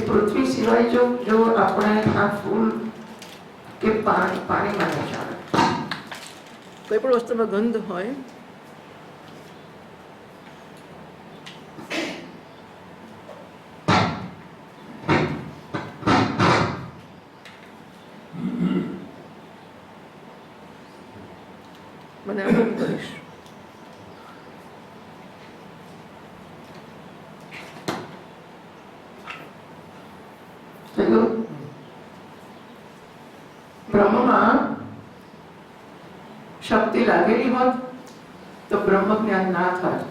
પૃથ્વી સિવાય જો આપણે આ ફૂલ કે પાણીમાં નહીં ચાલે. કોઈ પણ વસ્તુમાં ગંધ હોય મને આમ કરીશ. બ્રહ્મમાં શક્તિ લાગેલી હોત તો બ્રહ્મ જ્ઞાન ના થાય.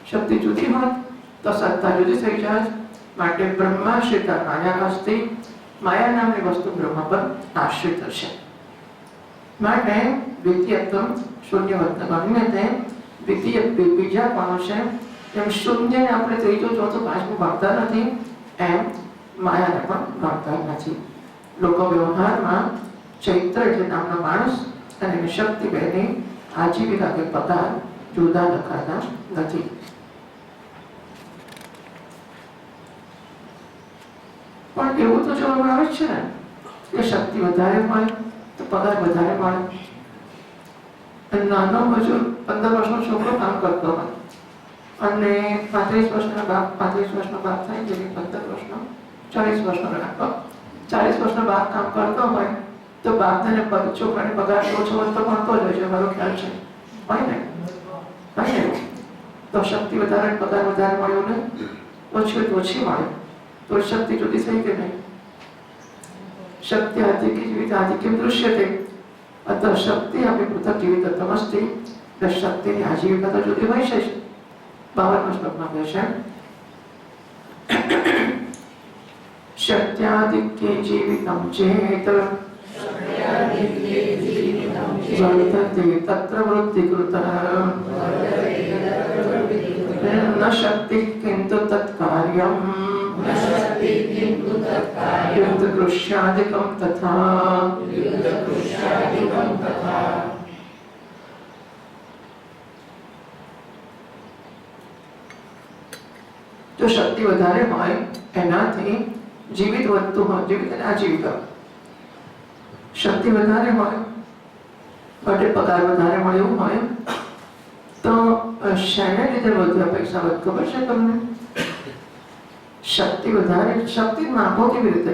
શક્તિ જુદી હોત તો સત્તા જુદી થઈ જાય. માટે બ્રહ્માશ્રિત માયા અસ્તિ. માયા નામની વસ્તુ બ્રહ્મ પર આશ્રિત હશે. માટે દ્વિતીયત્વ શૂન્યવત્વ ગમ્યતે દ્વિતીય બીજા કોણ છે. એમ શૂન્યને આપણે ત્રીજો ચોથો પાંચમું ભાગતા નથી, એમ માયાને પણ ભાગતા નથી. લોકો વ્યવહારમાં ચૈત્ર એટલે નામનો માણસ અને એની શક્તિ બેની આજીવિકા કે પગાર જુદા લખાતા નથી. પણ એવું તો જોવામાં આવે છે ને કે શક્તિ વધારે મળે તો પગાર વધારે મળે. નાનો મજૂર 15 વર્ષનો છોકરો કામ કરતો હોય અને 35 વર્ષના બાપ 35 વર્ષનો બાપ થાય, જેની 15 વર્ષનો 40 વર્ષનો રાખો, 40 વર્ષનો બાપ કામ કરતો હોય તો બાપને છોકરાને પગાર ઓછો વધતો મળતો જ હોય છે. મારો ખ્યાલ છે હોય ને તો શક્તિ વધારે પગાર વધારે મળ્યો ને ઓછી ઓછી મળે તો શક્તિ જુદી થઈ કે નહીં. શક્તિ આધિકી જીવિત આધિક્યમ દૃશ્યતે. અતઃ શક્તિ આપણી પૃથક જીવિતત્વમસ્તિ. શક્તિની આજીવિકા તો જુદી હોય છે. 52મા શ્લોકમાં કહે છે શક્ત્યાધિક્ય જીવિતમ ચેત વર્તતે તત્ર વૃત્તિકૃતઃ ન શક્તિ કિંતુ તત્કાર્યમ યુદ્ધકૃષ્યાદિકં તથા. જો શક્તિ વધારે હોય એનાથી જીવિત વધતું હોય, જીવિત અને આજીવિકા. શક્તિ વધારે હોય માટે પગાર વધારે મળે એવું હોય તો શેને લીધે વધ્યા પૈસા વધે ખબર છે તમને? શક્તિ વધારે. શક્તિ માપો કેવી રીતે?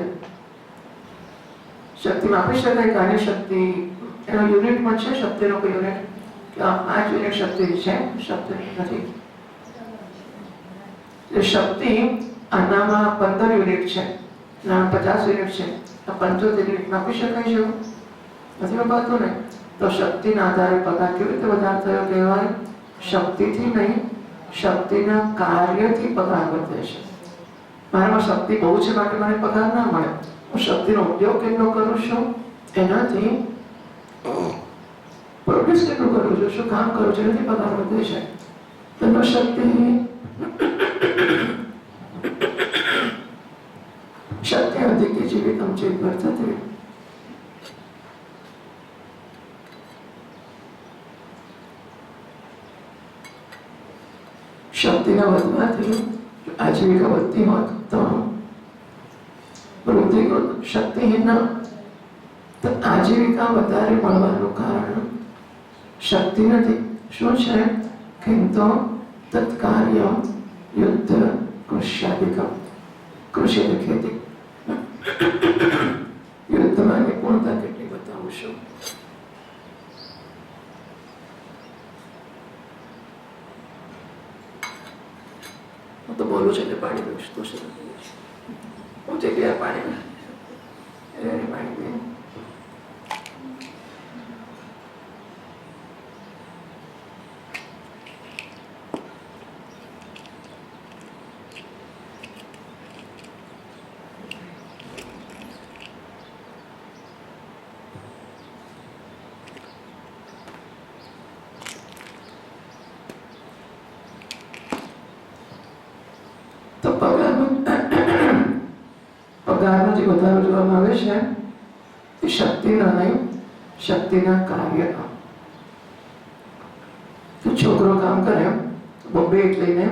શક્તિ માપી શકાય. કાર્ય શક્તિ એનો યુનિટમાં છે. શક્તિનો કોઈ યુનિટ 5 યુનિટ શક્તિ છે? શક્તિ નથી. શક્તિ આનામાં 15 યુનિટ છે, ના 50 યુનિટ છે, 75 યુનિટ માપી શકાય છે? નથી મપાતું ને. તો શક્તિના આધારે પગાર કેવી રીતે વધારે થયો કહેવાય? શક્તિથી નહીં, શક્તિના કાર્યથી પગાર વધે છે. મારામાં શક્તિ બહુ છે માટે મને પગાર ના મળે. હું શક્તિનો ઉપયોગ કેટલો કરું છું એનાથી પ્રોડ્યુસ કેટલું કરું છું, શું કામ કરું છું એનાથી પગાર વધે છે. તો શક્તિ શક્ત્યાધિક્ય જીવિતમ ચેત વર્તતે. શક્તિના વધવાથી આજીવિકા વધતી હોત તો વૃદ્ધિકૃત. શક્તિહીન તો આજીવિકા વધારે મળવાનું કારણ શક્તિ નથી. શું છે? કિંતુ તત્કાર્ય યુદ્ધ કૃષ્યાદિકમ. કૃષિ એટલે ખેતી. યુદ્ધમાં નિપુણતા કેટલી બતાવું છું. હું તો બોલું છું એટલે પાણી પીશ તો હું જગ્યાએ પાણી પાણી પગારનો જે વધારો જોવામાં આવે છે એ શક્તિના નહીં, શક્તિના કાર્યનો. તો છોકરો કામ કરે તો બેટ લઈને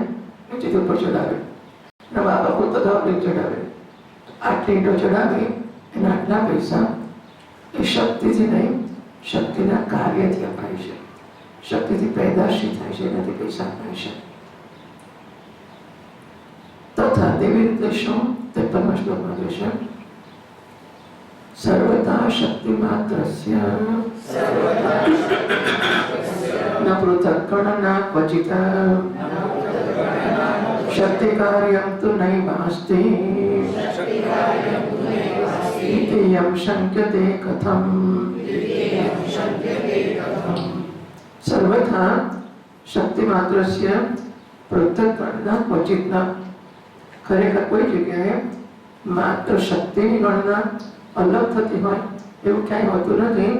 નીચેથી ઉપર ચડાવે, બાપા પોતા ઘાવ લઈને ચડાવે, આટલી ઈંટો ચડાવી એના આટલા પૈસા એ શક્તિથી નહીં, શક્તિના કાર્યથી અપાય છે. શક્તિથી પેદાશી થાય છે, એનાથી પૈસા અપાય છે. તથા તેવી રીતે શું 53મા શ્લોકમાં જોશે, સર્વતા શક્તિ માત્રસ્ય ન પૃથક્કણ ન ક્વચિત શક્તિ કાર્યમ તુ નૈવાસ્તિ ઇતિયમ શંક્યતે કથમ. સર્વથા શક્તિ માત્રસ્ય પૃથક્કણ ન ક્વચિત ન. ખરેખર કોઈ જગ્યાએ માત્ર શક્તિની ગણના અલગ થતી હોય એવું ક્યાંય હોતું નથી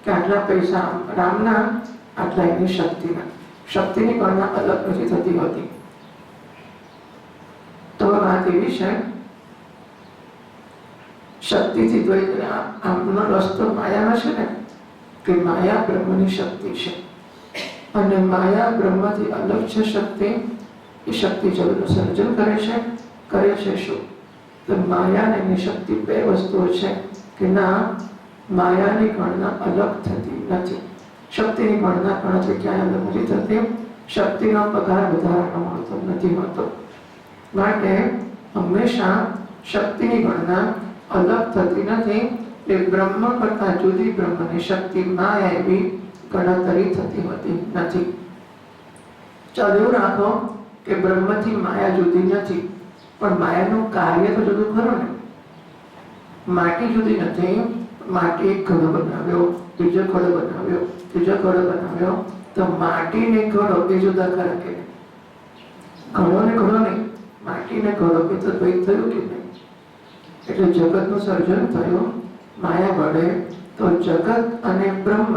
કે આટલા પૈસા રામના, આટલા એની શક્તિના. શક્તિની ગણના અલગ નથી થતી હોતી. તો વાત એવી છે, શક્તિથી દ્વૈત આમનો રસ્તો માયામાં છે ને, કે માયા બ્રહ્મની શક્તિ છે અને માયા બ્રહ્મથી અલગ છે શક્તિ. એ શક્તિ જગતનું સર્જન કરે છે શું? તો માયા અને એની શક્તિ બે વસ્તુઓ છે કે ના, માયાની ગણના અલગ થતી નથી, શક્તિની ગણના ગણતરી ક્યાંય અલગ નથી થતી. શક્તિનો પગાર વધારાનો મળતો નથી હોતો. માટે હંમેશા શક્તિની ગણના અલગ થતી નથી. એ બ્રહ્મ કરતા જુદી બ્રહ્મની શક્તિ માયા એવી ગણતરી થતી હોતી નથી. ચાલો એવું રાખો કે બ્રહ્મથી માયા જુદી નથી, પણ માયાનું કાર્ય તો જુદું ખરું ને. માટી જુદી નથી, માટી એક ઘડો બનાવ્યો, બીજો ઘડો બનાવ્યો, ત્રીજો ઘડો બનાવ્યો, તો માટી ને ઘડો એ જુદા ખરા કે? ઘડો ને ઘડો નહીં, માટી ને ઘડો એ તો દ્વૈત થયું કે નહીં? એટલે જગતનું સર્જન થયું માયા વડે. તો જગત અને બ્રહ્મ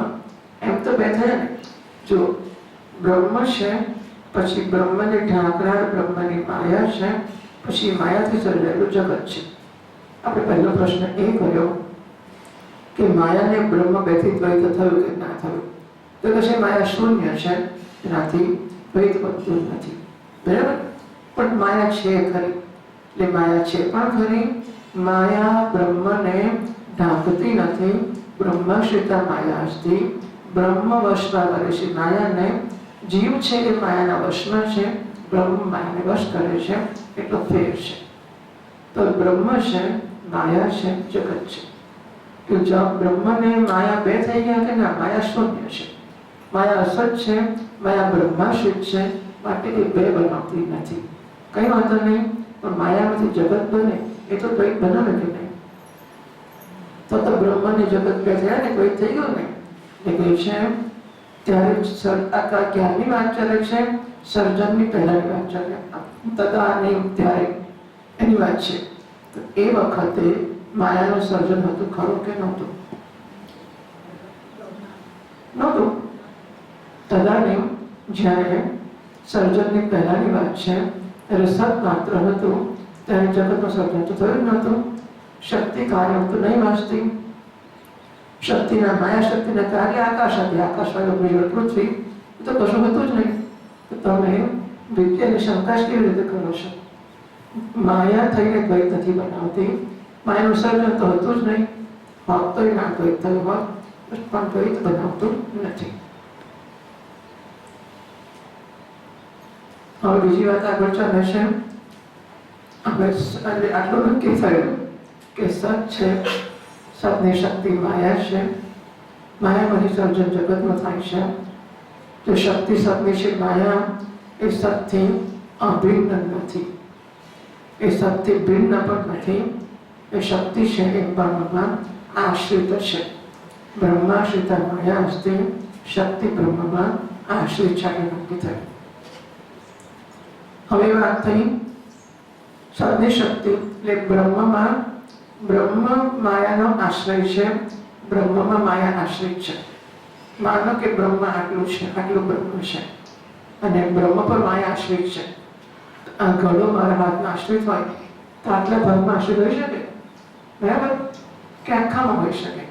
એમ તો બે થયા ને. જો બ્રહ્મ છે, પછી બ્રહ્મને ઢાંકનાર બ્રહ્મની માયા છે, પછી માયાથી સર્જાયેલું જગત છે. આપણે પહેલો પ્રશ્ન એ કર્યો કે માયા ને બ્રહ્મ બેથી દ્વૈત થયું કે ના થયું? તો કહે માયા શૂન્ય છે, એનાથી દ્વૈત બનતું નથી. બરાબર? પણ માયા છે ખરી, એટલે માયા છે પણ ખરી. માયા બ્રહ્મને ઢાંકતી નથી. બ્રહ્મશ્રિતા માયા અસ્તિ, બ્રહ્મ વશમાં કરે છે માયાને. જીવ છે એ માયાના વશમાં છે, બ્રહ્મ માયાને વશ કરે છે. એટલો ફેર છે. તો બ્રહ્મ છે, માયા છે, જગત છે. કે જો બ્રહ્મ ને માયા બે થઈ ગયા કે ના? માયા શૂન્ય છે, માયા અસત છે, માયા બ્રહ્માશ્રિત છે. માટે એ બે બનાવતી નથી. કઈ વાંધો નહીં, પણ માયામાંથી જગત બને એ તો દ્વૈત બનાવે કે નહીં? તો બ્રહ્મ ને જગત બે થયા ને, દ્વૈત થઈ ગયું ને. એટલે છે ત્યારે ક્યારની વાત ચાલે છે? સર્જનની પહેલાની વાત ચાલે. તદા નહીં ત્યારે એની વાત છે. તો એ વખતે માયાનું સર્જન હતું ખરું કે નહોતું? નહોતું. તદાનીમ જ્યારે સર્જનની પહેલાની વાત છે ત્યારે સત માત્ર હતું, ત્યારે જગતનું સર્જન તો થયું જ નહોતું. શક્તિ કાર્ય તો નહીં વાંચતી. શક્તિના માયા શક્તિના કાર્ય આકાશ હતી, આકાશ વાળો બીજો પૃથ્વી, તો કશું હતું જ નહીં. તો તમે વિદ્યાની શંકા કેવી રીતે કરો છો? માયા થઈને દ્વૈત નથી બનાવતી. માયાનું સર્જન તો હતું જ નહીં, હોત તો ના દ્વૈત થયું હોત, પણ દ્વૈત બનાવતું નથી. હવે બીજી વાત આગળ ચાલે છે. હવે આટલું નક્કી થયું કે સત છે, સતની શક્તિ માયા છે, માયામાંથી સર્જન જગતમાં થાય છે. જો શક્તિ સતની છે, માયા એ સતથી અભિન્ન નથી, એ સતથી ભિન્ન પણ નથી. એ શક્તિ છે એ બ્રહ્મમાં આશ્રિત છે. બ્રહ્માશ્રિતા માયા અસ્તિ, શક્તિ બ્રહ્મમાં આશ્રિત છે. નક્કી થયું. હવે વાત થઈ સતની શક્તિ, એટલે બ્રહ્મમાં બ્રહ્મ માયાનો આશ્રય છે, બ્રહ્મમાં માયા આશ્રિત છે. માનો કે બ્રહ્મ આટલું છે, આટલું બ્રહ્મ છે અને બ્રહ્મ પર માયા આશ્રિત છે. આ ઘડો મારા હાથમાં આશ્રિત હોય તો આટલા ભાગમાં આશ્રિત હોઈ શકે? બરાબર? કે આખામાં હોઈ શકે?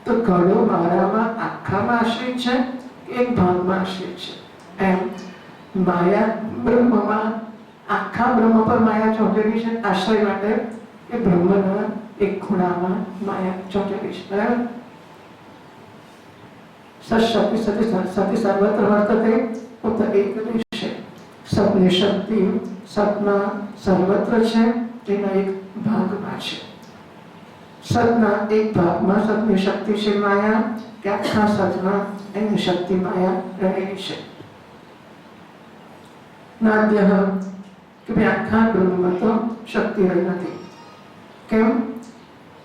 તો ઘડો મારામાં આખામાં આશ્રિત છે કે એક ભાગમાં આશ્રિત છે? એમ માયા બ્રહ્મમાં આખા બ્રહ્મ પર માયા ચોંટેલી છે આશ્રય માટે, એ બ્રહ્મના એક ખૂણામાં માયા ચોંટેલી છે. બરાબર? સશક્તિ સતી સર્વત્ર વર્તતે ઉત એકદેશે. સતની શક્તિ સતમાં સર્વત્ર છે, એના એક ભાગમાં છે. સતના એક ભાગમાં સતની શક્તિ છે માયા, કે આખા સતમાં એની શક્તિ માયા રહેલી છે. નાદ્ય કે ભાઈ આખા બ્રહ્મમાં તો શક્તિ રહી નથી. કેમ?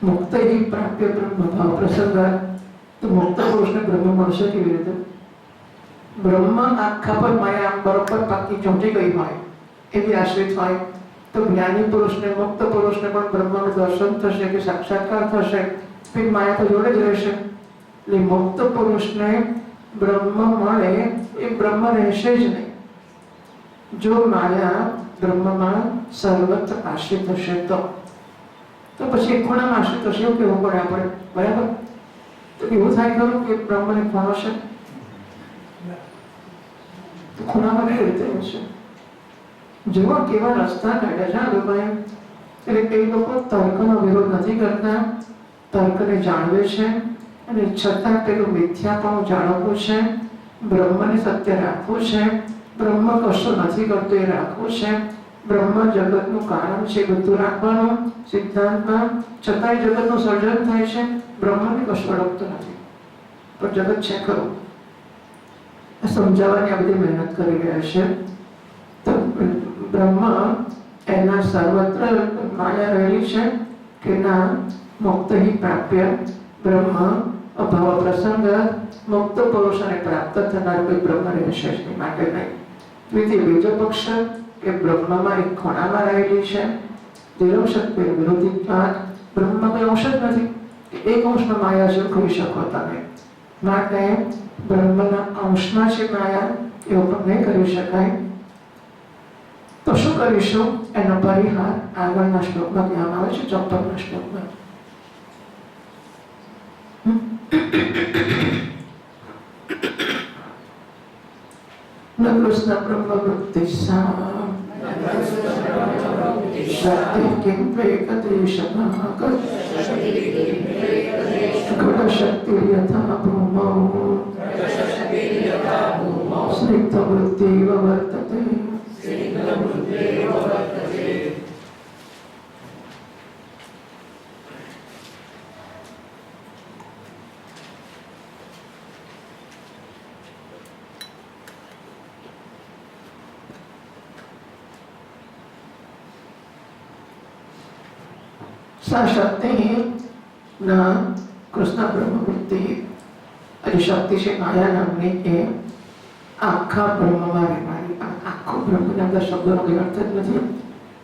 મુક્ત પ્રાપ્ય બ્રહ્મ ભાવ પ્રસંગ. તો મુક્ત પુરુષને બ્રહ્મ મળશે કેવી રીતે? બ્રહ્મ આખા પર માયા બરોબર પાકી ચોંટી ગઈ હોય, એવી આશ્રિત હોય, તો જ્ઞાની પુરુષને મુક્ત પુરુષને પણ બ્રહ્મનું દર્શન થશે કે સાક્ષાત્કાર થશે, પછી માયા તો જોડે જ રહેશે. એટલે મુક્ત પુરુષને બ્રહ્મ મળે એ બ્રહ્મ રહેશે જ નહીં. જો માયા બ્રહ્મમાં સર્વત્ર આશ્રિત હશે તો પછી એક ખૂણામાં આશ્રિત હશે એવું કેવું પડે આપણે. બરાબર? તો એવું થાય ખરું કે બ્રહ્મને ખૂણો છે, તો ખૂણામાં કેવી રીતે હશે? જુઓ કેવા રસ્તા કાઢ્યા છે લોકોએ. એટલે એ લોકો તર્કનો વિરોધ નથી કરતા, તર્કને જાણવે છે, અને છતાં પેલું મિથ્યાપણું જાણવું છે, બ્રહ્મને સત્ય રાખવું છે, બ્રહ્મ કશું નથી કરતું એ રાખવું છે, બ્રહ્મ જગતનું કારણ છે બધું રાખવાનું સિદ્ધાંતમાં, છતાંય જગતનું સર્જન થાય છે, બ્રહ્મને કશું અડકતું નથી, પણ જગત છે ખરું. સમજાવવાની આ બધી મહેનત કરી રહ્યા છે. તો બ્રહ્મ એના સર્વત્ર માયા રહેલી છે કે ના? મુક્ત પ્રાપ્ય બ્રહ્મ અભાવ પ્રસંગ. મુક્ત પુરુષને પ્રાપ્ત થનાર કોઈ બ્રહ્મ રહેશે જ નહીં, માટે નહીં. દ્વિતીય બીજો પક્ષ કે બ્રહ્મમાં એક ખૂણામાં રહેલી છે. શક્તિ વિરોધિત્વાદ. બ્રહ્મમાં કોઈ અંશ જ નથી, એક અંશમાં માયા છે કહી શકો તમે. માટે બ્રહ્મના અંશમાં છે માયા, એવું પણ નહીં કરી શકાય. તો શું કરીશું? એનો પરિહાર આગળના શ્લોકમાં કહેવામાં આવે છે, 54ના શ્લોકમાં. ન કૃષ્ણ બ્રહ્મ વૃત્તિ સા શક્તિ કિમ પ્રેકદેશમાં ગઢ શક્તિ યથા ભૂમૌ સ્નિગ્ધ વૃત્તિવ વર્તતે. सा शक्ति न कृष्ण ब्रह्मवृत्ति. અને શક્તિ છે માયા નામની, એ આખા બ્રહ્મમાં રહેવાની. આખો બ્રહ્મના અંદર શબ્દોનો કોઈ અર્થ જ નથી.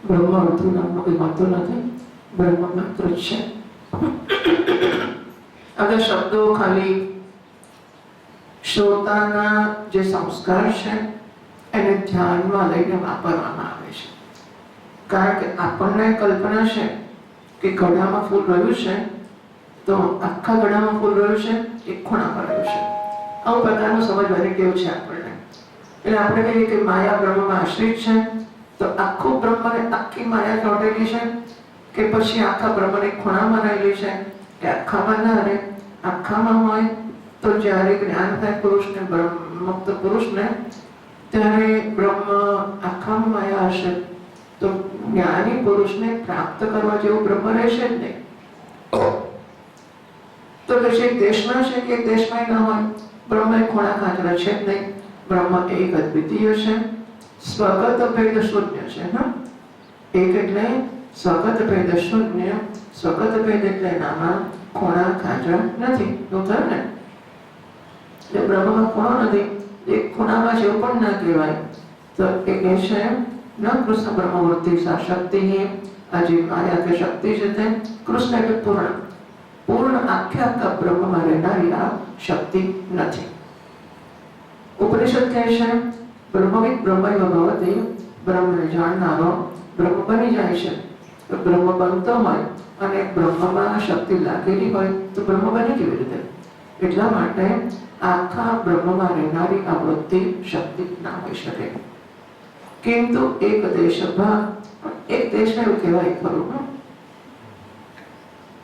બ્રહ્મ અર્થું નામનો કોઈ હોતું નથી, બ્રહ્મ માત્ર જ છે. આ શબ્દો ખાલી શ્રોતાના જે સંસ્કાર છે એને ધ્યાનમાં લઈને વાપરવામાં આવે છે. કારણ કે આપણને કલ્પના છે કે ગળામાં ફૂલ રહ્યું છે, તો આખા ગળામાં ફૂલ રહ્યું છે, એક ખૂણામાં રહ્યું છે. આવું પ્રકારનું સમજવાની ટેવ છે આપણને. એટલે આપણે કહીએ કે માયા બ્રહ્મમાં આશ્રિત છે, તો આખું બ્રહ્મને આખી માયા ચોંટેલી છે, કે પછી આખા બ્રહ્મને ખૂણામાં રહેલી છે, કે આખામાં ના રહે. આખામાં હોય તો જ્યારે જ્ઞાન થાય પુરુષને, મુક્ત પુરુષને, ત્યારે બ્રહ્મ આખામાં માયા હશે, તો જ્ઞાની પુરુષને પ્રાપ્ત કરવા જેવું બ્રહ્મ રહેશે જ નહીં. તો પછી દેશમાં છે કે દેશમાં ન હોય, બ્રહ્મ ખૂણા ખાંચરા છે જ નહીં. બ્રહ્મ એક અદ્વિતીય છે, સ્વગત ભેદ શૂન્ય છે. એક એટલે સ્વગત ભેદ શૂન્ય. સ્વગત ભેદ એટલે એનામાં ખૂણા ખાંચરા નથી. એવું થયું ને? એટલે બ્રહ્મમાં ખૂણો નથી, એક ખૂણામાં છે એવું પણ ના કહેવાય. તો એ કહે છે ન કૃષ્ણ બ્રહ્મવૃત્તિ સા શક્તિ. આ જે માયા કે શક્તિ છે તે કૃષ્ણ એટલે પૂર્ણ, પૂર્ણ આખ્યા બ્રહ્મમાં રહેનારી આ શક્તિ નથી. ઉપનિષદ કહે છે બ્રહ્મવિદ બ્રહ્મૈવ ભવતિ. બ્રહ્મને જાણનારો બ્રહ્મ બની જાય છે. તો બ્રહ્મ બનતો હોય અને બ્રહ્મમાં શક્તિ લાગેલી હોય તો બ્રહ્મ બને કેવી રીતે? એટલા માટે આખા બ્રહ્મમાં રહેનારી આ વૃત્તિ શક્તિ ના હોઈ શકે. કિંતુ એક દેશ ભાગ, એક દેશને એવું કહેવાય ખરું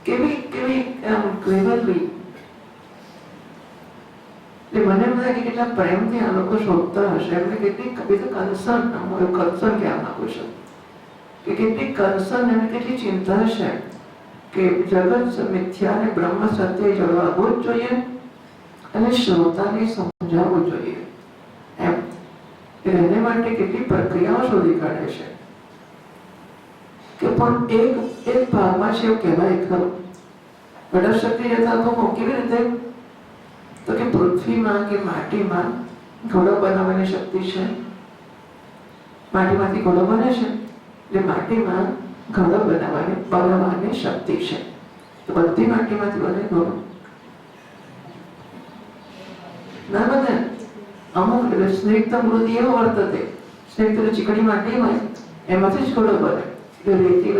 કેવી કેવી ક્લેવરલી, મને એમ લાગે કેટલા પ્રેમથી આ લોકો શોધતા હશે, એમને કેટલી કન્સર્ન, કન્સર્ન કહેવા માંગુ છું કે કેટલી કન્સર્ન અને કેટલી ચિંતા હશે કે જગત મિથ્યા અને બ્રહ્મ સત્ય જળવાવું જ જોઈએ અને શ્રોતાને સમજાવવું જોઈએ એમ. એને માટે કેટલી પ્રક્રિયાઓ શોધી કાઢે છે કે પણ એક ભાગમાં છે એવું કહેવાય ખરું, ઘટક શક્તિ યથાર્થમાં કેવી રીતે, તો કે પૃથ્વીમાં કે માટીમાં ઘડો બનાવવાની શક્તિ છે. માટીમાંથી ઘડો બને છે એટલે માટીમાં ઘડો બનાવવાની શક્તિ છે. તો બધી માટીમાંથી બને ઘડો ના બને. અમુક સ્નિગ્ધ મૃદિ એવો વર્તતે, સ્નિગ્ધ ચીકણી માટી હોય એમાંથી જ ઘડો બને. રેતી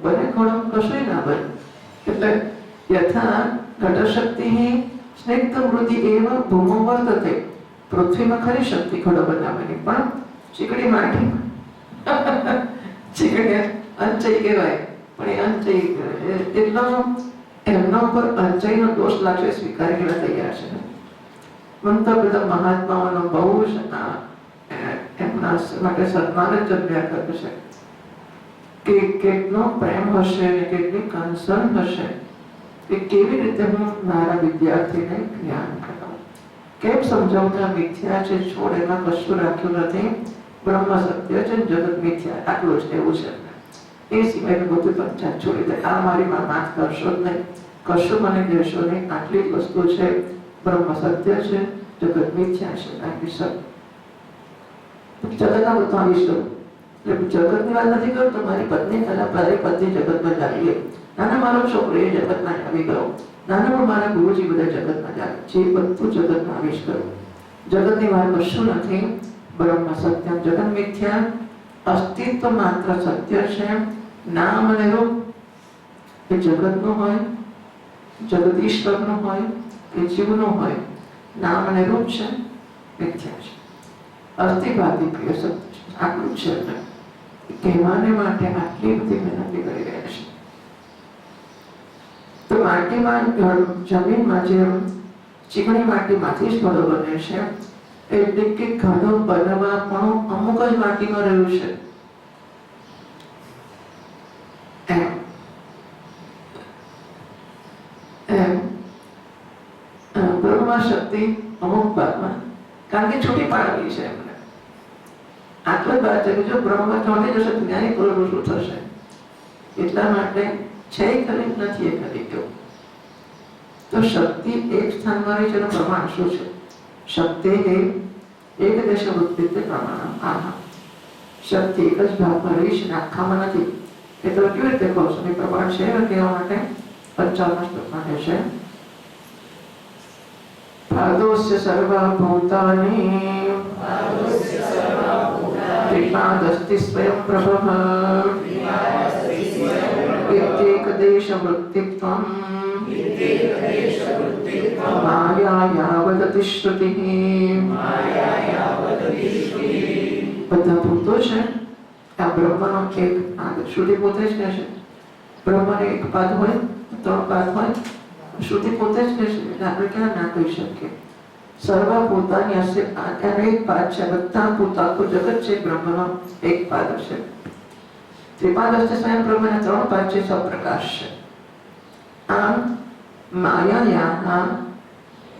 બને ઘડો, કશું ના બને. એટલે યથા ઘટશક્તિ સ્નિગ્ધ મૃદિ એવ ભૂમો વર્તતે, પૃથ્વીમાં ખરી શક્તિ ઘડો બનાવવાની, પણ ચીકણી માટીમાં ચીકણી અંચઈ કહેવાય, પણ એ અંચઈ એટલો એમના ઉપર અંચઈનો દોષ લાગશે સ્વીકારી લેવા તૈયાર છે. મનતા બધા મહાત્માઓનો બહુ જ એમના માટે સન્માન જ જન્મ્યા કર્યું છે કે કેટલો પ્રેમ હશે અને કેટલી કન્સર્ન હશે કે કેવી રીતે હું મારા વિદ્યાર્થીને જ્ઞાન કરાવું, કેમ સમજાવું કે આ મિથ્યા છે, છોડ એમાં કશું રાખ્યું નથી, બ્રહ્મ સત્ય છે, જગત મિથ્યા, આટલું જ એવું છે. એ સિવાયનું બધું પંચાયત છોડી દે, આ મારી માત કરશો જ નહીં, કશું મને કહેશો નહીં, આટલી જ વસ્તુ છે, બ્રહ્મ સત્ય છે, જગત મિથ્યા છે, આટલી સત્ય. જગતના બધું આવીશ કરું એટલે જગતની વાત નથી કરતો, મારી પત્ની જગતમાં જ આવી ગઈ, નાના મારો છોકરો એ જગતમાં જ આવી ગયો, નાના પણ મારા ગુરુજી બધા જગતમાં જ આવે છે, બધું જગતમાં આવીશ કરું. જગતની વાત કશું નથી, બ્રહ્મ સત્ય, જગત મિથ્યા, અસ્તિત્વ માત્ર સત્ય છે. નામ અને રૂપ એ જગતનું હોય, જગદીશ્વરનું હોય કે જીવનું હોય, નામ અને રૂપ છે, મિથ્યા છે, અસ્થિભાતી પ્રિય સત્ય છે. આટલું છે કહેવાને માટે આટલી બધી મહેનત કરી રહ્યા છે. તો માટીમાં જમીનમાં જે ચીકણી માટીમાંથી જ ઘડો બને છે, એટલે કે ઘડો બનવા પણ અમુક જ માટીમાં રહ્યું છે એમ બ્રહ્મ શક્તિ અમુક ભાગમાં, કારણ કે છૂટી પાડવી છે એમને. આટલો જ વાત છે કે જો બ્રહ્મ ચોંટી જશે જ્ઞાની પુરુષ શું થશે, એટલા માટે છે ખરી નથી એ ખરી કેવું. તો શક્તિ એક સ્થાનમાં રહી છે એનું પ્રમાણ શું છે? શક્તિ એ એક દેશ વૃત્તિ પ્રમાણ, આહા શક્તિ એક જ ભાગમાં રહી છે, આખામાં નથી. એ તો કેવી રીતે કહો છો? પ્રમાણ છે કહેવા માટે 55 શ્લોકમાં કહે છે પાદોસ્ય સર્વભૂતાની ત્રિપાદસ્તિ સ્વયં પ્રભઃ એક દેશ વૃત્તિત્વં માયા વદતિ શ્રુતિઃ. બધા ભૂતો છે આ બ્રહ્મનો એક પાદ, શ્રુતિ પોતે જ કહે છે બ્રહ્મને એક પાદ હોય, 3 પાદ હોય, શ્રુતિ પોતે જ કહે છે, આપણે ક્યાં ના કહી શકીએ. સર્વ પોતાની હશે એનો એક પાદ છે, બધા પોતા જગત છે બ્રહ્મનો એક પાદ છે. ત્રિપાદ હસ્તે સ્વયં બ્રહ્મના 3 પાદ છે, સપ્રકાશ છે. આમ માયાયા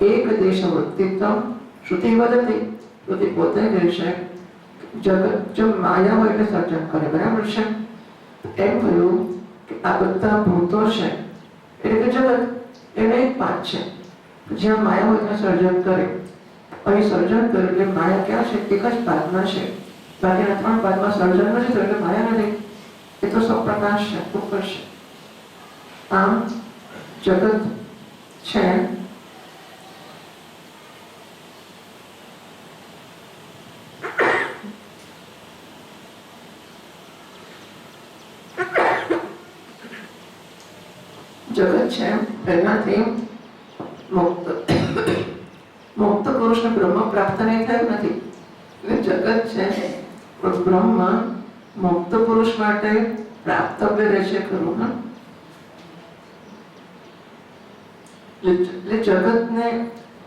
એક દેશ વૃત્તિત્વ શ્રુતિ વદતિ, શ્રુતિ પોતે કહે છે જગત જો માયા હોય એટલે સર્જન કરે, બરાબર છે. એમ કહ્યું કે આ બધા ભૂતો છે એટલે કે જગત એને એક પાદ છે, જ્યાં માયા હોય ત્યાં સર્જન કરે. અહીં સર્જન કરે એટલે માયા ક્યાં છે? એક જ પાદમાં છે, બાકીના 3 પાદમાં સર્જન નથી થયું એટલે માયા નથી, એ તો સપ્રકાશ છે, ઉપર છે. આમ જગત છે જગત છે એનાથી મુક્ત પુરુષને બ્રહ્મ પ્રાપ્ત નહીં થયું નથી. એટલે જગત છે બ્રહ્મ મુક્ત પુરુષ માટે પ્રાપ્તવ્ય રહેશે ખરું. એટલે જગતને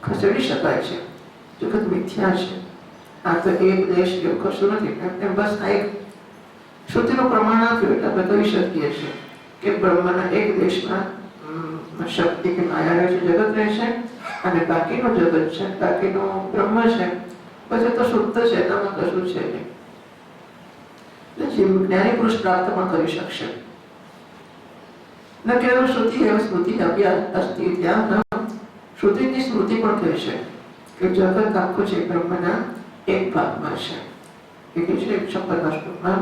ખસેડી શકાય છે. જગત મિથ્યા છે. આ તો એક દેશ એવું કશું નથી. એમ બસ આ એક શ્રુતિનું પ્રમાણ આપ્યું એટલે આપણે કહી શકીએ છીએ કે બ્રહ્મના એક દેશમાં શક્તિ કે માયા રહે છે, જગત રહે છે, અને બાકીનું જગત છે, બાકીનું બ્રહ્મ છે, પછી તો શુદ્ધ છે, એનામાં કશું છે નહીં. જે જ્ઞાની પુરુષ પ્રાપ્ત પણ કરી શકશે. ન કેવળ શ્રુતિ એવ સ્મૃતિ અભ્યાસ અસ્તિ ત્યાં શ્રુતિની સ્મૃતિ પણ કહે છે કે જગત આખું છે બ્રહ્મના એક ભાગમાં છે. એ કહે છે 56મા શ્લોકમાં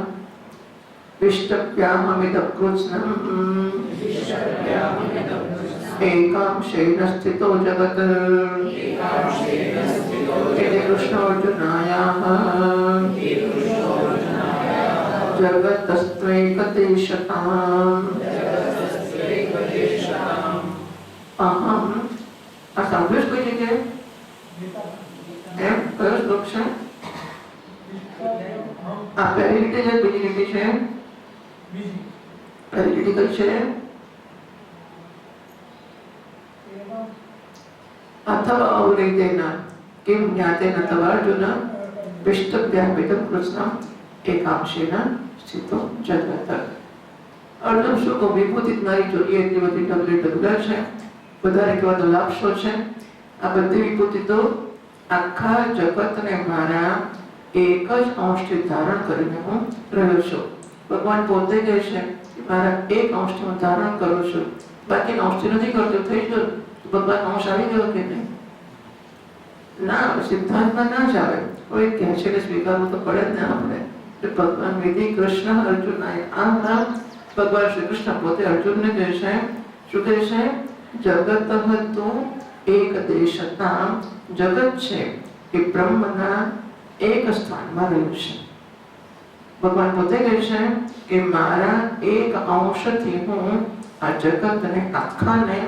વિષ્ટપ્યામમિદં કૃત્સ્નં એકાંશેન સ્થિતો જગત ઇતિ કૃષ્ણાર્જુનાયાઃ જગતસ્ત્વૈકદેશતામ્ અહમ. આ સાંભળ્યું જ કોઈ જગ્યાએ? એમ કયો શ્લોક છે? આ પહેલી લીટી છે, બીજી લીટી છે? પહેલી લીટી કઈ છે? અથવા અવૃતેન કિમ જ્ઞાતેન તવ અર્જુન વિષ્ટપ્યામિદં કૃત્સ્નં એકાંશેન સ્થિતો જગત. અર્જુન શું કહું, વિભૂતિ મારી જોઈએ એટલી બધી ઢગલા છે, વધારે કહેવા તો લાભ શું છે? આ બધી વિભૂતિ તો આખા જગતને મારા એક જ અંશથી ધારણ કરીને હું રહ્યો છું. ભગવાન પોતે કહે છે કે મારા એક અંશથી હું ધારણ કરું છું, બાકી અંશથી નથી કરતો. થઈ ગયો ભગવાન અંશ આવી ગયો કે નહીં? ના, સિદ્ધાંતમાં ના જ આવે. કોઈ કહે છે કે સ્વીકારવું તો પડે જ ને આપણે. ભગવાન વિધિ કૃષ્ણ અર્જુન આમ ભગવાન શ્રી કૃષ્ણ પોતે અર્જુનને કહે છે, શું કહે છે? જગત હતું એક દેશતા. જગત છે એ બ્રહ્મના એક સ્થાનમાં રહ્યું છે. ભગવાન પોતે કહે છે કે મારા એક અંશથી હું આ જગતને આખાને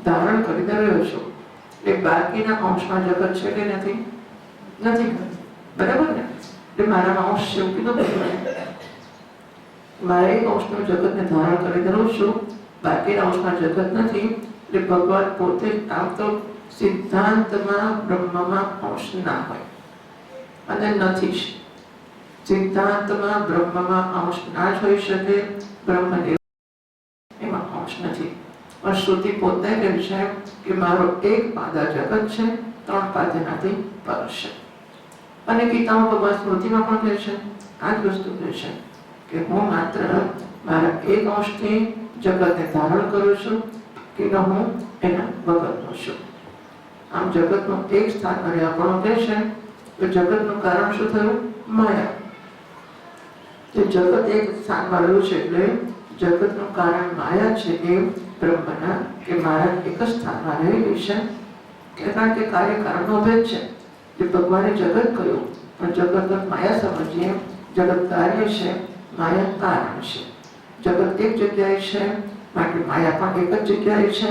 ધારણ કરીને રહ્યો છું. એટલે બાકીના અંશમાં જગત છે કે નથી? નથી. બરાબર ને? એટલે મારામાં અંશ છે એવું કીધું ભગવાને. મારા એક અંશનું જગતને ધારણ કરીને રહું છું, બાકીના અંશમાં જગત નથી. એટલે ભગવાન પોતે આમ તો સિદ્ધાંતમાં બ્રહ્મમાં અંશ ના હોય અને નથી જ. સિદ્ધાંતમાં બ્રહ્મમાં અંશ ના જ હોઈ શકે. બ્રહ્મ એમાં અંશ નથી. પણ શ્રુતિ પોતે કહે છે કે મારો એક પાદ આ જગત છે, ત્રણ પાદ એનાથી પર છે. અને ગીતામાં ભગવાન સ્મૃતિમાં પણ કહે છે આ જ વસ્તુ કહે છે કે હું માત્ર મારા એક અંશથી જગતને ધારણ કરું છું કે હું એના વગરનો છું. આમ જગતનું એક સ્થાન અને આપણો કહે છે તો જગતનું કારણ શું થયું? માયા. જે જગત એક સ્થાનમાં રહ્યું છે એટલે જગતનું કારણ માયા છે એ બ્રહ્મના કે મારા એક જ સ્થાનમાં રહેલી છે. કારણ કે કાર્ય કારણનો ભેદ છે. જે ભગવાને જગત કહ્યું પણ જગત માયા સમજીએ. જગત કાર્ય છે, માયા કારણ છે. જગત એક જગ્યાએ છે માટે માયા પણ એક જ જગ્યાએ છે.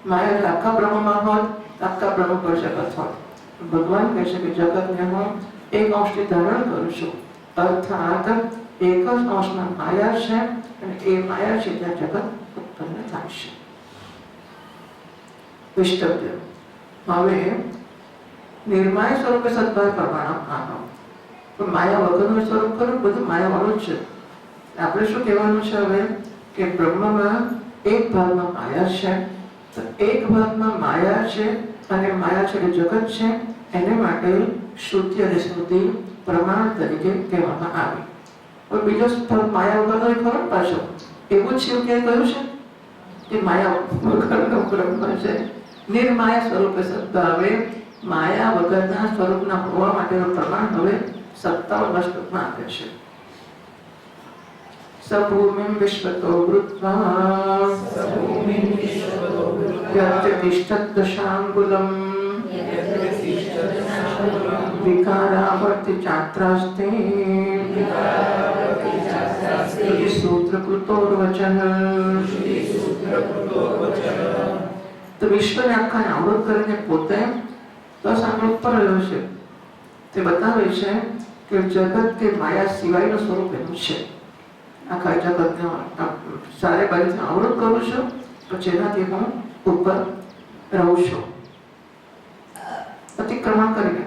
માયા આખા બ્રહ્મમાં હોત, આખા બ્રહ્મ પર જગત હોત. ભગવાન કહે છે કે જગતને હું એક અંશથી ધારણ કરું છું, અર્થાત એક જ અંશમાં માયા છે અને એ માયા છે ત્યાં જગત ઉત્પન્ન થાય છે. વિષ્ટવ્ય. હવે નિર્માય સ્વરૂપે સદભાવ પ્રમાણ પણ માયા વગરનું સ્વરૂપ ખરું, બધું માયા વાળું જ છે. આપણે શું કહેવાનું છે હવે કે બ્રહ્મમાં એક ભાગમાં માયા છે, તો એક ભાગમાં માયા છે અને માયા છે એટલે જગત છે. એને માટે શ્રુતિ અને સ્મૃતિ પ્રમાણ તરીકે કહેવામાં આવી. હવે બીજો ભાગ માયા વગરનો ખરો પાછો એવું જ છે કે કહ્યું છે કે માયા વગરનો બ્રહ્મ છે. નિર્માયા સ્વરૂપે સદભાવે માયા વગરના સ્વરૂપના હોવા માટેનું પ્રમાણ હવે 57મા શ્લોકમાં આપે છે. સભૂમિં વિશ્વતો વૃત્વા યત્તિષ્ઠદ્દશાંગુલં વિકારાવર્તિ ચાત્રાસ્તે સૂત્રકૃતોર્વચન. તો વિશ્વને આખાને આવૃત કરીને પોતે દસ આંગળ ઉપર રહ્યો છે. તે બતાવે છે કે જગત કે માયા સિવાયનું સ્વરૂપ એનું છે. આખા જગતને ચારે બાજુથી આવૃત કરું છું, પછી એનાથી હું ઉપર રહું છું, અતિક્રમણ કરીને.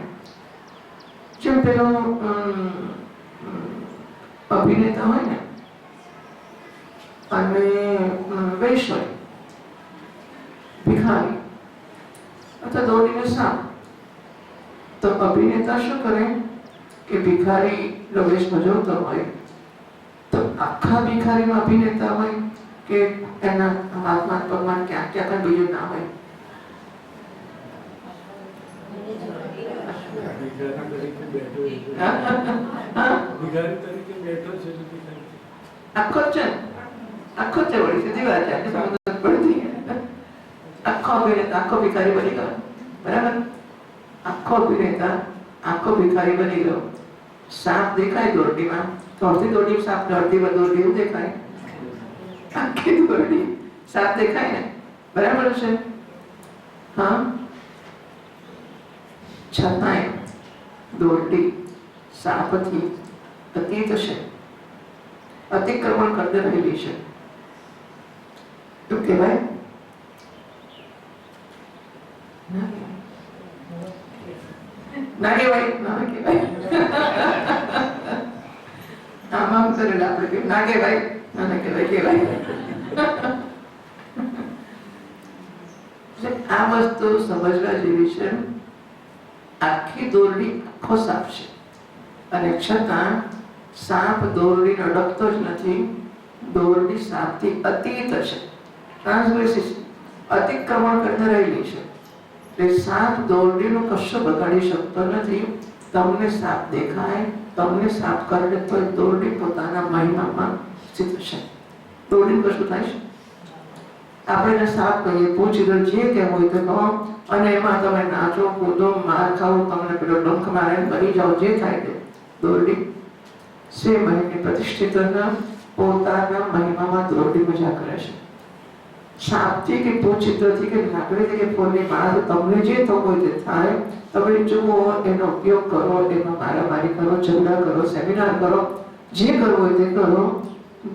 જેમ પેલો અભિનેતા હોય ને અને વેશ હોય, ભિખારી અથવા દોડીને સાપ, તો અભિનેતા શું કરે કે ભિખારી નો વેશ ભજવતો હોય તો આખા ભિખારીનો અભિનેતા હોય કે એના હાથમાં પગમાં ક્યાંક ક્યાંક બીજું ના હોય? આખો છે, આખો છે, વળી સીધી વાત છે, સમજ પડતી. આખો અભિનેતા આખો ભિખારી બની ગયો, બરાબર? આખો અભિનેતા આખો ભિખારી બની ગયો. સાપ દેખાય દોરડીમાં તો અડધી દોરડી સાપ, અડધી દોરડી એવું દેખાય, આખી દોરડી સાપ દેખાય ને, બરાબર છે? હા, છતાંય દોરડી સાપથી અતીત છે, અતિક્રમણ કરતી રહેલી છે. શું કહેવાય? ના કહેવાય, ના કહેવાય. આમ આમ કરેલા આપણે ના કહેવાય, ના કહેવાય, કહેવાય. આ વસ્તુ સમજવા જેવી છે. આખી દોરડી આખો સાપ છે અને છતાં સાપ દોરડીને અડકતો જ નથી. દોરડી સાપથી અતીત છે, ટ્રાન્સગ્રેસિવ, અતિક્રમણ કરતા રહેલી છે. એટલે સાપ દોરડીનું કશું બગાડી શકતો નથી. તમને સાપ દેખાય, તમને સાપ કરડે તો દોરડી પોતાના મહિમામાં સ્થિત છે. દોરડી કશું થાય છે? આપણે એને સાપ કહીએ, પૂછી દો, જે કહેવું હોય તો કહો, અને એમાં તમે નાચો, કૂદો, માર ખાઓ, તમને પેલો ડંખ મારે કરી જાઓ, જે થાય તે. દોરડી સે મહિને પ્રતિષ્ઠિત પોતાના મહિમામાં દોરડી મજા કરે છે. સાપથી કે પૂછિત્રથી કે લાકડીથી કે ફોનની માર, તમને જે થવું હોય તે થાય. તમે જુઓ, એનો ઉપયોગ કરો, એમાં મારામારી કરો, ઝઘડા કરો, સેમિનાર કરો, જે કરવું હોય તે કરો.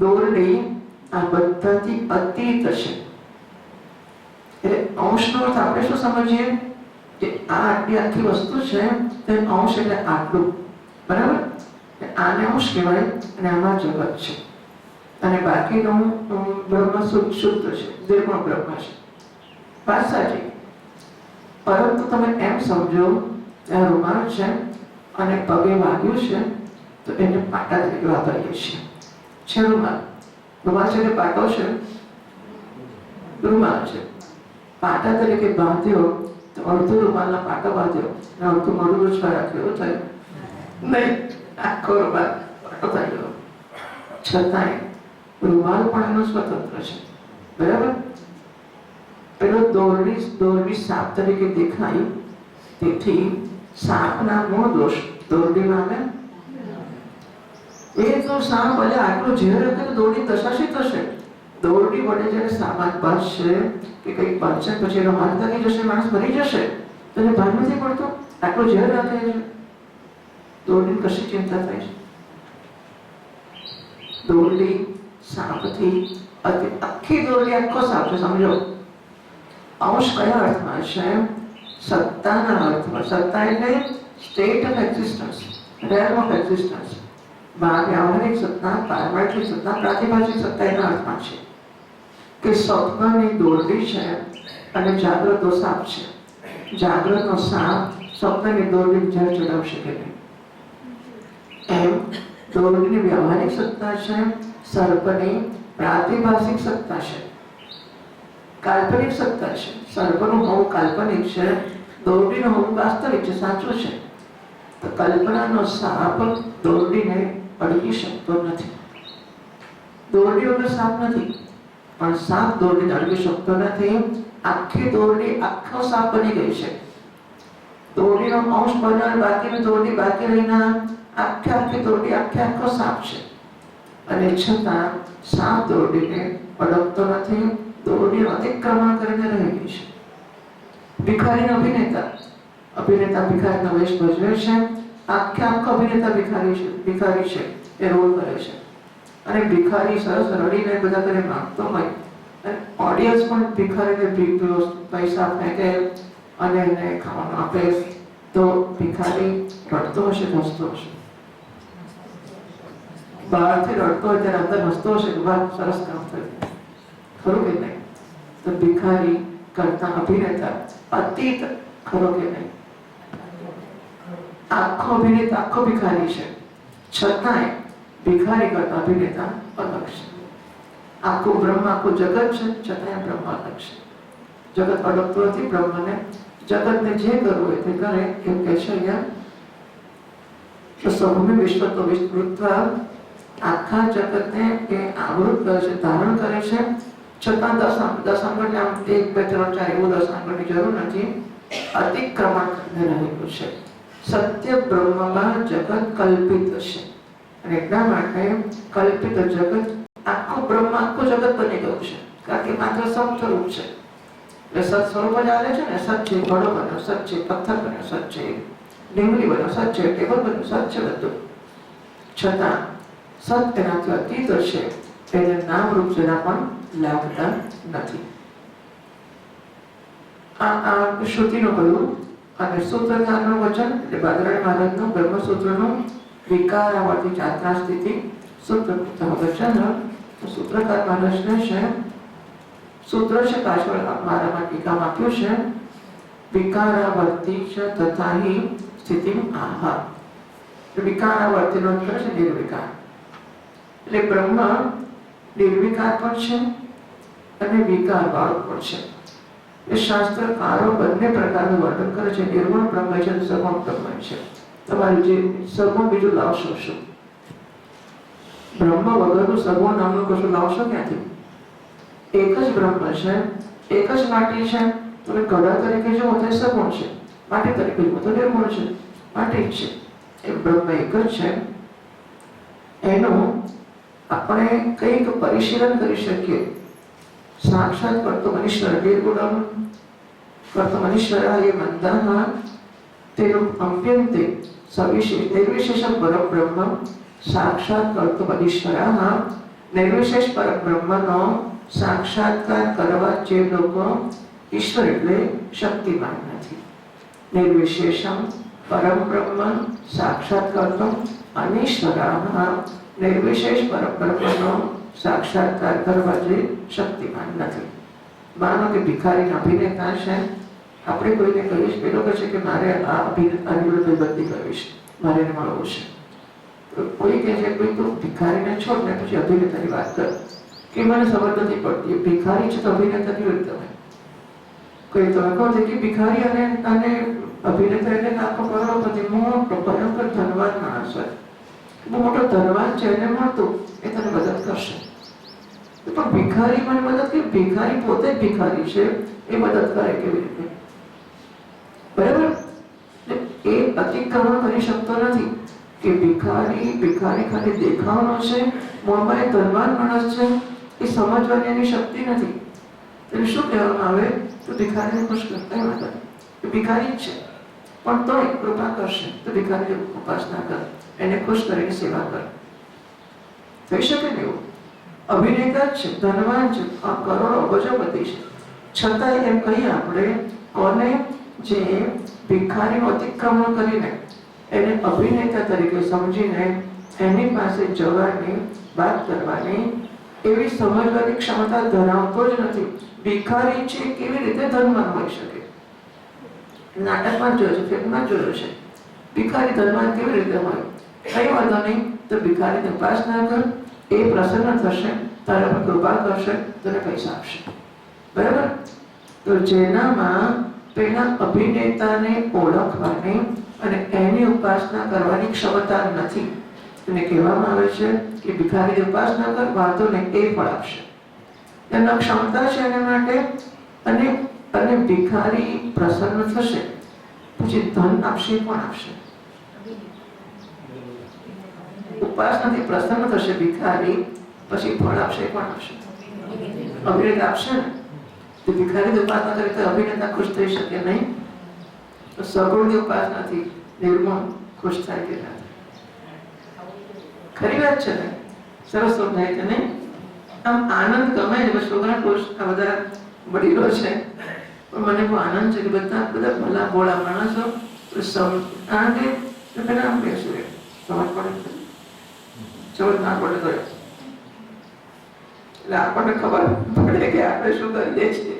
દોરડી આ બધાથી અતીત છે. એટલે અંશનો અર્થ આપણે શું સમજીએ કે આ આટલી આખી વસ્તુ છે, તે અંશ એટલે આટલું, બરાબર? આને અંશ કહેવાય અને આમાં જગત છે અને બાકીનું બ્રહ્મ શુદ્ધ છે, નિર્ગુણ બ્રહ્મ છે. વાત સાચી. પરંતુ તમે એમ સમજો, આ રૂમાલ છે અને પગે વાગ્યું છે તો એને પાટા તરીકે વાપરીએ છીએ. છે રૂમાલ, રૂમાલ છે કે પાટો છે? રૂમાલ છે. પાટા તરીકે બાંધ્યો તો અડધો રૂમાલના પાટો બાંધ્યો અને અડધું મોઢું ઉછવા રાખ્યું, એવું થયું નહીં. આખો રૂમાલ પાટો થઈ ગયો. છતાંય રૂમાલ પણ એનો સ્વતંત્ર છે, બરાબર? પેલો દોરડી સાપ તરીકે દેખાય, તેથી સાપના મૂળ દોષ દોરડીમાં આવે. એ તો સાપ ભલે આટલું ઝેર હશે તો દોરડી દશાશી થશે. દોરડી વડે જ્યારે સામાન બાંધશે કે કંઈક બાંધશે પછી એનો હાથ લાગી જશે, માણસ મરી જશે, તો એને ભાન નથી પડતો આટલું ઝેર રાખે છે. દોરડી કશી ચિંતા થાય છે? દોરડી સાપથી આખી દોરડી આખો સાપ છે, સમજો. અંશ કયા અર્થમાં છે? સત્તાના અર્થમાં. સત્તા એટલે state of existence, realm of existence. વ્યવહારિક સત્તા, પારમાર્થિક સત્તા, પ્રાતિભાષિક સત્તા એના અર્થમાં છે કે સ્વપ્નની દોરડી છે અને જાગ્રતનો સાપ છે. જાગ્રતનો સાપ સ્વપ્નની દોરડી ઝેર ચડાવશે કે નહીં, એમ દોરડીની વ્યવહારિક સત્તા છે, સર્પની પ્રાતિભાષિક સત્તા છે, કાલ્પનિક સત્તા છે. સર્પનું હોવું કાલ્પનિક છે, દોરડીનું હોવું વાસ્તવિક છે, સાચું છે. તો કલ્પનાનો સાપ દોરડીને અડકી શકતો નથી. દોરડી વગર સાપ નથી, પણ સાપ દોરડીને અડકી શકતો નથી. આખી દોરડી આખો સાપ બની ગઈ છે. દોરડીનો અંશ બન્યો, બાકીની દોરડી બાકી રહીને આખી દોરડી આખો સાપ છે. અને છતાં સાપ દોરડીને અડકતો નથી, દોરડીનું અતિક્રમણ કરીને રહેલી છે. ભિખારીનો અભિનેતા ભિખારીનો વેશ ભજવે છે. આખો અભિનેતા ભિખારી છે, એ રોલ કરે છે. અને ભિખારી સરસ રડીને બધા કરે માંગતો હોય અને ઓડિયન્સ પણ ભિખારીને પૈસા ફેંકે અને એને ખાવાનું આપે તો ભિખારી રડતો હશે કે હસતો હશે? બહારથી રડતો હોય ત્યારે અંદર હસતો હશે કે વાહ સરસ કામ થયું, ખરું કે નહીં? તો ભિખારી કરતા અભિનેતા અતીત ખરો કે નહીં? આખો અભિનેતા આખો ભિખારી છે, છતાંય ભિખારી કરતા અભિનેતા અલગ છે. આખું બ્રહ્મ આખું જગત છે, છતાંય બ્રહ્મ અલગ છે. જગત અડકતું નથી બ્રહ્મને, જગતને જે કરવું હોય તે કરે એવું કહે છે અહીંયા. તો સૌમ્ય વિશ્વ તો વિસ્તૃતવા, આખા જગતને એ આવૃત કરે છે, ધારણ કરે છે, છતાં 10 આંગળી આમ 1 2 3 4 એવું 10 આંગળીની જરૂર નથી, અતિક્રમણ કરીને રહેલું છે. સત્ય બ્રહ્મમાં જગત કલ્પિત છે અને એટલા માટે કલ્પિત જગત આખું બ્રહ્મ આખું જગત બની ગયું છે, કારણ કે માત્ર સત્સ્વરૂપ છે. એટલે સત્સ્વરૂપ જ આવે છે ને, સત છે ઘડો બન્યો, સત છે પથ્થર બન્યો, સત છે ડીંગલી બન્યો, સત છે ટેબલ બન્યું, સત છે બધું. છતાં સત એનાથી અતીત છે, એને નામ રૂપ જરા પણ લાગતા નથી. આ શ્રુતિનું કહ્યું અને સૂત્રકારનું વચન એટલે બાદરાયણ મહારાજનું બ્રહ્મસૂત્રનું વિકારાવર્તી જાત્રા સ્થિતિ સૂત્રકૃત વચન. સૂત્રકાર મહારાજને છે સૂત્ર છે, પાછળ મારામાં ટીકામાં આપ્યું છે વિકારાવર્તી ચ તથાહી સ્થિતિ આહા. વિકારાવર્તીનો અર્થ છે નિર્વિકાર, એટલે બ્રહ્મ નિર્વિકાર પણ છે અને વિકાર વાળો પણ છે. એ શાસ્ત્રકારો બંને પ્રકારનું વર્ણન કરે છે. નિર્ગુણ બ્રહ્મ છે, સગુણ બ્રહ્મ છે. તમારે જે સગુણ બીજું લાવશો શું? બ્રહ્મ વગરનું સગુણ નામનું કશું લાવશો ક્યાંથી? એક જ બ્રહ્મ છે, એક જ માટી છે. તમે ઘડા તરીકે જુઓ તો સગુણ છે, માટી તરીકે જુઓ તો નિર્ગુણ છે, માટી જ છે. એ બ્રહ્મ એક જ છે. એનું આપણે કંઈક પરિશીલન કરી શકીએ. સાક્ષાત કર્તુમનીશ્વર નિર્ગુણમ કર્તુમનીશ્વરાય મંદઃ તેનું અપ્યંતે સવિશેષ નિર્વિશેષ પરબ્રહ્મ સાક્ષાત કર્તુમનીશ્વરઃ. નિર્વિશેષ પરબ્રહ્મનો સાક્ષાત્કાર કરવા જે લોકો ઈશ્વર એટલે શક્તિમાન નથી. નિર્વિશેષમ પરબ્રહ્મ સાક્ષાત કર્તુમ અનીશ્વરઃ. નિર્વિશેષ પરબ્રહ્મનો સાક્ષાત્કાર કરવા જે શક્તિમાન નથી. માનો કે ભિખારી અભિનેતા છે, આપણે કોઈને કહીશ, પેલો કહે છે કે મારે આ અભિનેતાની જોડે બદલી કરવી છે, મારે એને મળવું છે. તો કોઈ કહે છે કોઈ તું ભિખારીને છોડ ને પછી અભિનેતાની વાત કર, કે મને ખબર નથી પડતી ભિખારી છે તો અભિનેતા કેવી રીતે હોય? કોઈ તમે કહો છો કે ભિખારી અને અભિનેતા એટલે આખો કરોડપતિ મોટો ભયંકર ધનવાન માણસ હોય, બહુ મોટો ધનવાન છે, એને મળતું એ તને મદદ કરશે. પણ ભિખારી મને મદદ કરી? ભિખારી પોતે જ ભિખારી છે, એ મદદ કરે કેવી રીતે? બરાબર? એ અતિક્રમણ કરી શકતો નથી કે ભિખારી ખાલી દેખાવાનો છે, મોહમ્મદ ધનવાન માણસ છે, એ સમજવાની એની શક્તિ નથી. એટલે શું કહેવામાં આવે? તો ભિખારીને ખુશ કરતા માટે ભિખારી જ છે, પણ તો કૃપા કરશે તો ભિખારી ઉપાસના કર, એને ખુશ કરીને સેવા કર. થઈ શકે ને એવું? અભિનેતા જ છે, ધનવાન છે, કરોડો અબજોપતિ છે, છતાં એમ કહીએ આપણે કોને? જે ભિખારીનું અતિક્રમણ કરીને એને અભિનેતા તરીકે સમજીને એની પાસે જવાની વાત કરવાની એવી સમજવાની ક્ષમતા ધરાવતો જ નથી. ભિખારી છે કેવી રીતે ધનવાન હોઈ શકે? નાટકમાં જોયું છે, ફિલ્મમાં જોયું છે, ભિખારી ધનવાન કેવી રીતે હોય? કઈ વાંધો નહીં, તો ભિખારીની ઉપાસના કર, એ પ્રસન્ન થશે, તારા પર કૃપા કરશે, તને પૈસા આપશે. બરાબર? તો જેનામાં પેલા અભિનેતાને ઓળખવાની અને એની ઉપાસના કરવાની ક્ષમતા નથી, એને કહેવામાં આવે છે કે ભિખારીની ઉપાસના કર, વાંધો નહીં, એ ફળ આપશે. એમના ક્ષમતા છે એના માટે, અને ભિખારી પ્રસન્ન થશે, પછી ધન આપશે, પણ આપશે. ઉપાસનાથી પ્રસન્ન થશે ભિખારી, પછી ફળ આપશે, પણ આપશે. અભિનેતા આપશે ને, તો ભિખારીની ઉપાસના કરે તો અભિનેતા ખુશ થઈ શકે નહીં. તો સગુણની ઉપાસનાથી નિર્ગુણ ખુશ થાય કે ના? ખરી વાત છે ને? સરસ સમજાય કે નહીં? આમ આનંદ ગમે છે. છોકરા પુરુષ આ બધા વડીલો છે, પણ મને બહુ આનંદ છે કે બધા ભલા ભોળા માણસો આનંદ પેલા આમ બેસું સમજ પડે, સમજ ના પડે તો એટલે આપણને ખબર પડે કે આપણે શું કરીએ છીએ.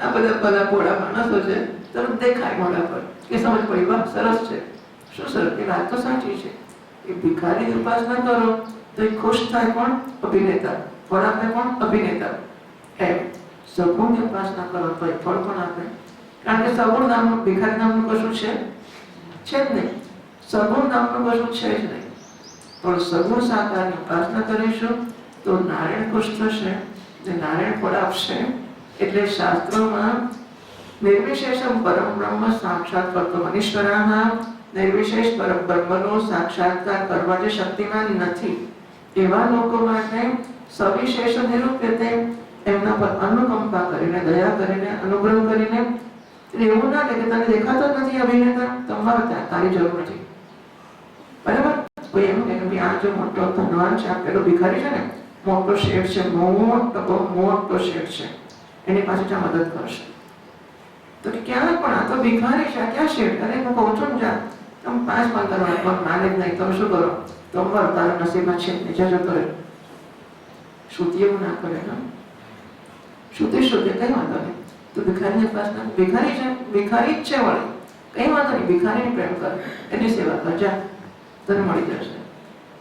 આ બધા ભલા ભોળા માણસો છે, તરત દેખાય મોઢા પર કે સમજ પડી, વાહ સરસ છે, શું સરસ, એ વાત તો સાચી છે. એ ભિખારીની ઉપાસના કરો તો એ ખુશ થાય, પણ અભિનેતા ફળ આપે, પણ અભિનેતા. એમ સગુણની ઉપાસના કરો તો એ ફળ પણ આપે. કારણ કે સગુણ નામનું ભિખારી નામનું કશું છે જ નહીં, સગુણ નામનું કશું છે જ નહીં. પણ સગુણ સાકારની ઉપાસના કરીશું તો નારાયણ ખુશ થશે, નારાયણ ફળ આપશે. એટલે શાસ્ત્રોમાં નિર્વિશેષમ પરમ બ્રહ્મ સાક્ષાત કરતો મનીશ્વરાહ, નિર્વિશેષ પરમ બ્રહ્મનો સાક્ષાત્કાર કરવા જે શક્તિમાન નથી એવા લોકો માટે સવિશેષ નિરૂપ્યતે, એમના પર અનુકંપા કરીને, દયા કરીને, અનુગ્રહ કરીને. એવું ના કે તને દેખાતો જ નથી અભિનેતા, તમારે ત્યાં તારી જરૂર નથી. બરાબર? કોઈ એમ કે આ જો મોટો ધનવાન છે, આ પેલો ભિખારી છે ને, મોટો શેઠ છે, બહુ મોટો શેઠ છે, એની પાસે ત્યાં મદદ કરશે. તો ક્યાં પણ આ તો ભિખારી છે, ક્યાં શેઠ? અરે હું કહું છું ને, જા તમે 5-15 વાર માને જ નહીં, તમે શું કરો? તો તારા નસીબમાં છે નીચે જતો રહે. શ્રુતિ એવું ના કરે ને, શ્રુતિ કઈ વાંધો નહીં. તો ભિખારીની ઉપાસના, ભિખારી છે, ભિખારી જ છે વળી, કઈ વાંધો નહીં, ભિખારીને પ્રેમ કર, એની સેવા કર, જા તને મળી જશે.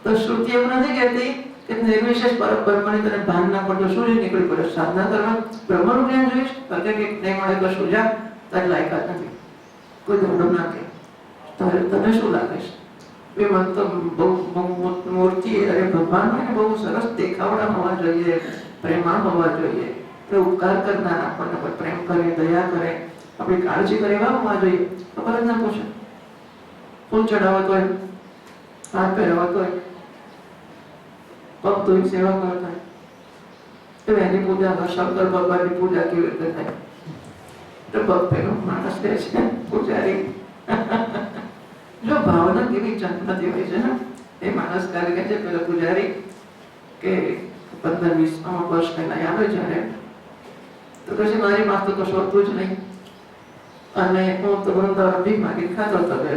તો શ્રુતિ એવું નથી કહેતી કે નિર્વિશેષ પરમ બ્રહ્મની તને ભાન ના પડતો, શું નીકળી પડે સાધના કરવા, બ્રહ્મનું જ્ઞાન જોઈશ, કે નહીં મળે તો શું, જા તારી લાયકાત નથી. કોઈ ધોરણો ના કહે, તને શું લાગે છે? એ મન તો બહુ મૂર્તિ, અરે ભગવાન હોય ને બહુ સરસ દેખાવડા હોવા જોઈએ, પ્રેમાળ હોવા જોઈએ, એટલે ઉપકાર કરનાર, આપણને પર પ્રેમ કરે, દયા કરે, આપણી કાળજી કરે એવા હોવા જોઈએ. ખબર જ ના પૂછે, ફૂલ ચડાવતો હોય, હાથ પહેરાવતો હોય, પગ ધોઈ સેવા કરતા હોય, તો એની પૂજા, શંકર ભગવાનની પૂજા કેવી રીતે થાય? તો પગ પેલો માણસ લે છે પૂજારી. જો ભાવના કેવી જન્મતી હોય છે ને, એ માણસ કાલે કહે છે પેલો પૂજારી કે 15-20 વર્ષ પહેલા આવે જ્યારે, તો પછી મારી પાસે તો કશું હતું જ નહીં, અને હું તો વૃંદાવન ભીખ માગી ખાતો હતો છે,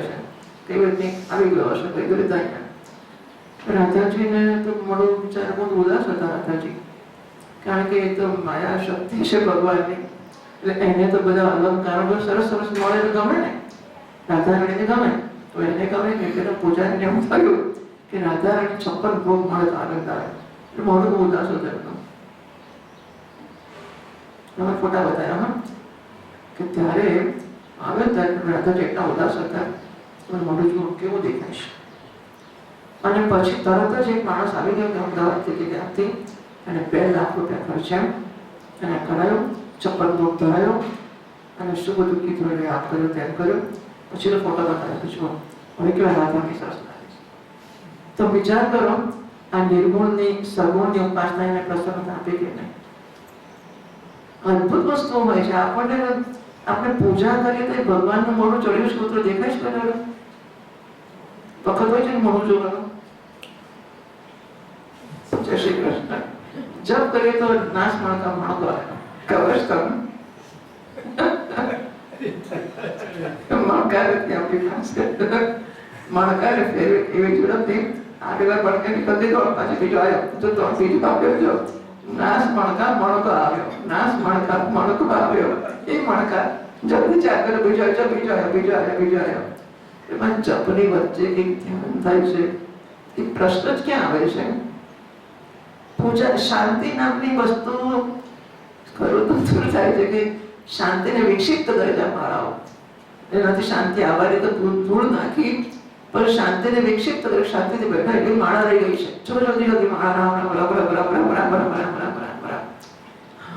કેવી રીતે આવી ગયો હશે, કઈ રીતે અહીંયા. રાધાજીને તો મળું બિચારા બહુ ઉદાસ હતા રાધાજી, કારણ કે એ તો માયા શક્તિ છે ભગવાનની, એટલે એને તો બધા અલંકારો સરસ સરસ મળે તો ગમે ને, રાધારાણીને ગમે તો એને ગમે ને. પેલા પૂજારીને એવું થયું કે રાધારાણી 56 ભોગ મળે તો આનંદ આવે, એટલે મોડું બહુ ઉદાસ હતો એમનો. તમે ફોટા બતાવ્યા હા, કે ત્યારે આવે ત્યારે રાધાજી એટલા ઉદાસ હતા, મોડું જોવું કેવું દેખાય છે. અને પછી તરત જ એક માણસ આવી ગયો કે અમદાવાદથી ત્યાંથી, અને 2 લાખ રૂપિયા ખર્ચ્યા અને કરાયું, 56 ભોગ ધરાયો, અને શું બધું કીધું એટલે આપ કર્યું તેમ કર્યું. પછી તો ફોટો બતાવ્યો, જુઓ હવે કેવા રાધાની સરસ લાગે છે. તો વિચાર કરો, આ નિર્ગુણની સગુણની ઉપાસના એને પ્રસન્નતા આપી કે નહીં? અદભુત વસ્તુ હોય છે. આપણે પૂજા કરીએ તો ભગવાનનું મોઢું ચડ્યું છે તો દેખાય છે બધા વખત હોય છે ને મોઢું જોવાનું. જય શ્રી કૃષ્ણ. જપ કરીએ તો નાશ માણકા માણકો આવે, ખબર છે તમને? મણકારે આપણી પાસે મણકારે ફેરવે એવી ઝડપથી આગળ મણકે નીકળતી તો પાછી બીજો આવ્યો, જો તો બીજો આવ્યો, જો નાશ મણકા મણકો આવ્યો, નાશ મણકા મણકો આવ્યો, એ મણકા જલ્દી ચાર કરે બીજો આવ્યો, બીજો આવ્યો, બીજો આવ્યો, બીજો આવ્યો. એમાં જપની વચ્ચે એક ધ્યાન થાય છે. એ પ્રશ્ન જ ક્યાં આવે છે? પૂજા શાંતિ નામની વસ્તુ ખરું તો દૂર થાય છે કે શાંતિને વિક્ષિપ્ત કરેલા માળાઓ, એનાથી શાંતિ આવવાની તો ધૂળ નાખી, પણ શાંતિને વિક્ષિપ્ત કરે, શાંતિથી બેઠા એટલી માળા રહી ગઈ છે. ચલો જલ્દી જલ્દી માળા રામ રામ રામ રામ રામ રામ રામ રામ રામ રામ રામ રામ.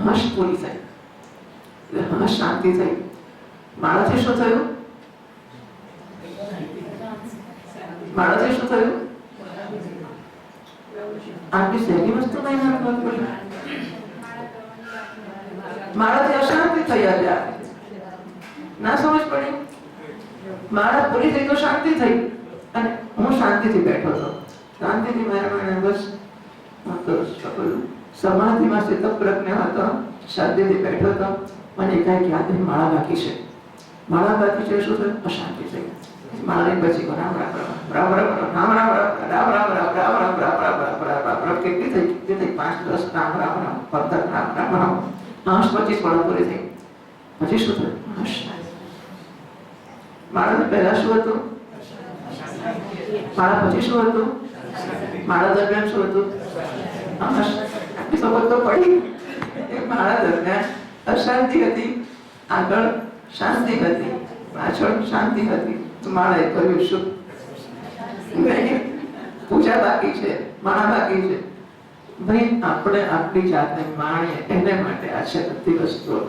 હાશ પૂરી થઈ, એટલે હાશ શાંતિ થઈ. માળાથી શું થયું? માળાથી શું થયું? આટલી સહેલી વસ્તુ નહીં માળાથી અશાંતિ થઈ. આજે ના સમજ પડી? માળા પૂરી થઈ તો શાંતિ થઈ, અને હું શાંતિથી બેઠો હતો, શાંતિથી મારા બસ સમાધિમાં સ્થિતપ્રજ્ઞ હતો, શાંતિથી બેઠો હતો. મને એકાએક યાદ આવી માળા બાકી છે. માળા બાકી છે શું થયું? અશાંતિ થઈ. માળા પછી રામ રામ રામ રામ રામ રામ રામ રામ રામ રામ રામ રામ રામ રામ રામ રામ રામ કેટલી થઈ? 5, 10 રામ રામ રામ 15 રામ રામ રામ 25 વર્ષ પૂરી થઈ. પછી શું થયું? માળા પહેલા શું હતું? માળા પછી શું હતું? માળા દરમિયાન શું હતું? આટલી સમજ તો પડી. માળા દરમિયાન અશાંતિ હતી, આગળ શાંતિ હતી, પાછળ શાંતિ હતી. માળાએ કર્યું શું? પૂજા બાકી છે, માળા બાકી છે. ભાઈ આપણે આપણી જાતને માણીએ એને માટે આ છે બધી વસ્તુઓ.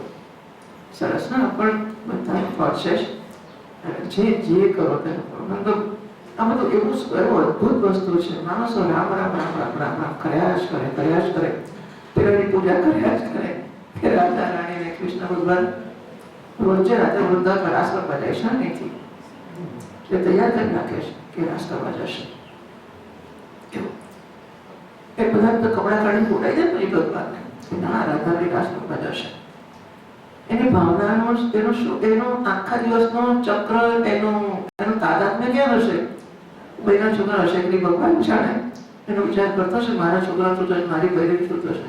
સરસ ના પણ બધા પ્રોસેસ જે કરો તેનું મતલબ આ બધું એવું અદભુત વસ્તુ છે. માણસો રામ રામ રામ રામ રામ રામ કર્યા જ કરે. પેલાની પૂજા કર્યા જ કરે. કે રાધા રાણી ને કૃષ્ણ ભગવાન રોજે રાતે વૃંદાવન રાસ કરવા જાય છે નથી એટલે તૈયાર કરી નાખે છે કે રાસ કરવા જશે. એ બધા તો કપડા કાઢીને ઉડાઈ દે પછી ભગવાનને ના રાધાની રાસ કરવા જશે. એની ભાવનાનો એનો આખા દિવસનો ચક્ર એનું તાદાત્મ્ય ક્યાં હશે? બહેના છોકરા હશે કે ભગવાન જાણે. એનો વિચાર કરતો હશે મારા છોકરા શું થશે, મારી બહેરી શું થશે,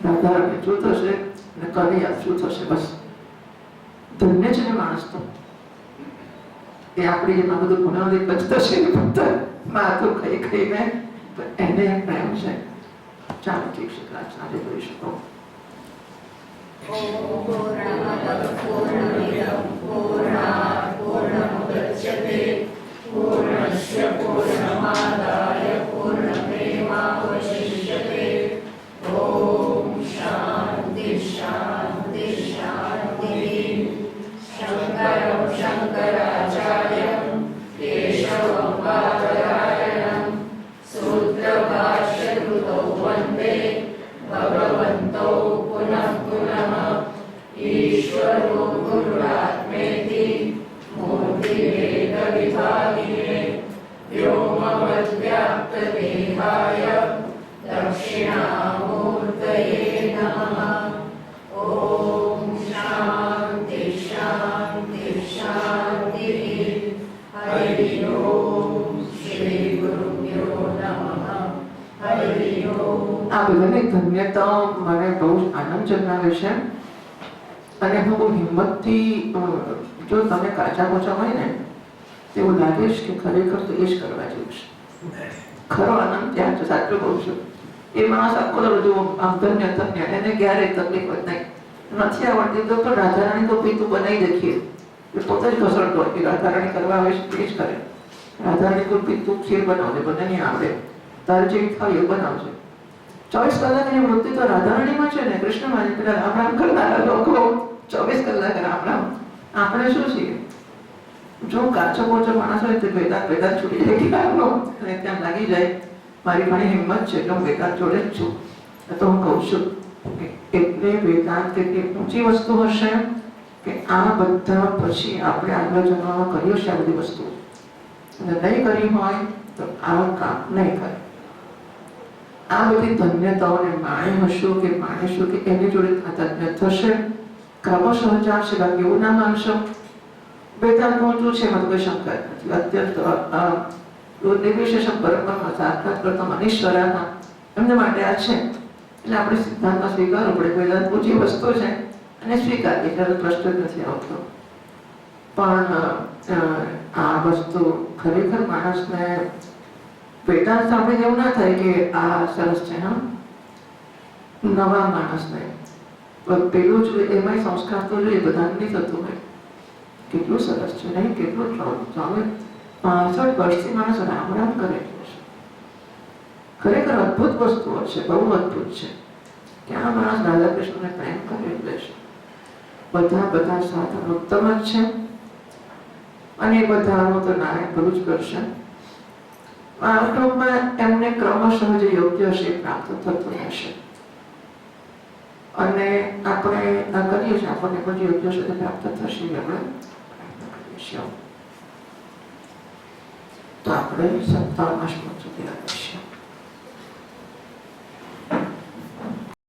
રાધા શું થશે અને કનૈયા શું થશે. બસ ધન્ય છે ને માણસ તો. એ આપણી જેમાં બધું ગુનાવલી બચતો છે ફક્ત માથું ખાઈને એને પ્રેમ છે. ચાલો ઠીક છે, આજે જોઈ શકો. पूर्णस्य पूर्णमादाय पूर्णमेवावशिष्यते। ॐ शान्ति शान्ति शान्तिः। शङ्करं शङ्कराचार्यं केशवं बादरायणं सूत्रभाष्यकृतौ वन्दे भगवन्तौ पुनः पुनः। ईश्वरो गुरुरात्मेति मूर्तिभेदविभागिने व्योमवद्व्याप्तदेहाय दक्षिणामूर्तये नमः। ॐ शान्ति शान्ति शान्तिः। हरि ओम श्री गुरुभ्यो नमः। हरि ओम। આ બધાની ધન્યતા મને બહુ આનંદ જન્માવે છે અને હું બહુ હિંમતથી જો તમે કાચા પોચા હોય ને એવું લાગે છે કે ખરેખર તો એ જ કરવા જેવું છે. ખરો આનંદ ત્યાં છે, સાચું કહું છું. એ માણસ આખો બધો આમ ધન્ય એને ક્યારેય તકલીફ જ નહીં. નથી આવડતી તો પણ રાધારાણી તો પીતું બનાવી દેખીએ એ પોતે જ ઘસડતો હોય કે રાધારાણી કરવા આવે છે એ જ કરે. રાધારાણી કોઈ પીતું ખીર બનાવજે, મને નહીં આવડે, તારે જેવી ખાવી એ બનાવજે. 24 કલાકની વૃત્તિ તો રાધારાણીમાં છે ને, કૃષ્ણમાં છે. પેલા રામ રામ કરનારા લોકો 24 કલાક રામ રામ. આપણે શું છીએ? જો કાચો પોચો માણસ હોય તો વેદાંત છૂટી જાય ક્યારનો અને ત્યાં લાગી જાય. મારી ઘણી હિંમત છે એટલે હું વેદાંત જોડે જ છું. તો હું કહું છું એટલે વેદાંત કેટલી ઊંચી વસ્તુ હશે કે આ બધા પછી આપણે આગળ જન્મમાં કર્યું છે આ બધી વસ્તુ, અને નહીં કરી હોય તો આ કામ નહીં કરે. આ બધી ધન્યતાઓને માણીશું કે એની જોડે તાદાત્મ્ય થશે. ક્રમશઃ ચાલશે, બાકી એવું ના માનશો. વેદાંત ઊંચું છે એમાં કોઈ શંકા નથી. અત્યંત નિર્વિશેષ બ્રહ્મ સાક્ષાત કરતા મનીશ્વરાના એમને માટે આ છે. એટલે આપણે સિદ્ધાંતમાં સ્વીકારવું પડે. વેદાંત ઊંચી વસ્તુ છે અને સ્વીકારીએ ત્યારે પ્રશ્ન નથી આવતો. પણ આ વસ્તુ ખરેખર માણસને વેદાંત સાંભળીને એવું ના થાય કે આ સરસ છે. હા, નવા માણસને પેલું જ એમાંય સંસ્કાર તો જોઈએ, બધા નહીં થતું હોય. કેટલું સરસ છે નહીં? કેટલું 65 વર્ષથી માણસ રામ રામ કરે છે. ખરેખર અદભુત વસ્તુઓ છે, બહુ અદભુત છે કે આ માણસ રાધા કૃષ્ણને પ્રેમ કરે એટલે છે. બધા સાધન ઉત્તમ જ છે અને એ બધાનું તો નારાયણ ભલું જ કરશે. આટલુંમાં એમને ક્રમશઃ જે યોગ્ય છે પ્રાપ્ત થતું રહેશે અને આપણે આ કરીએ છીએ આપણને પણ યોગ્ય છે પ્રાપ્ત થશે. આપણે તો આપણે 57 સુધી આવીશું.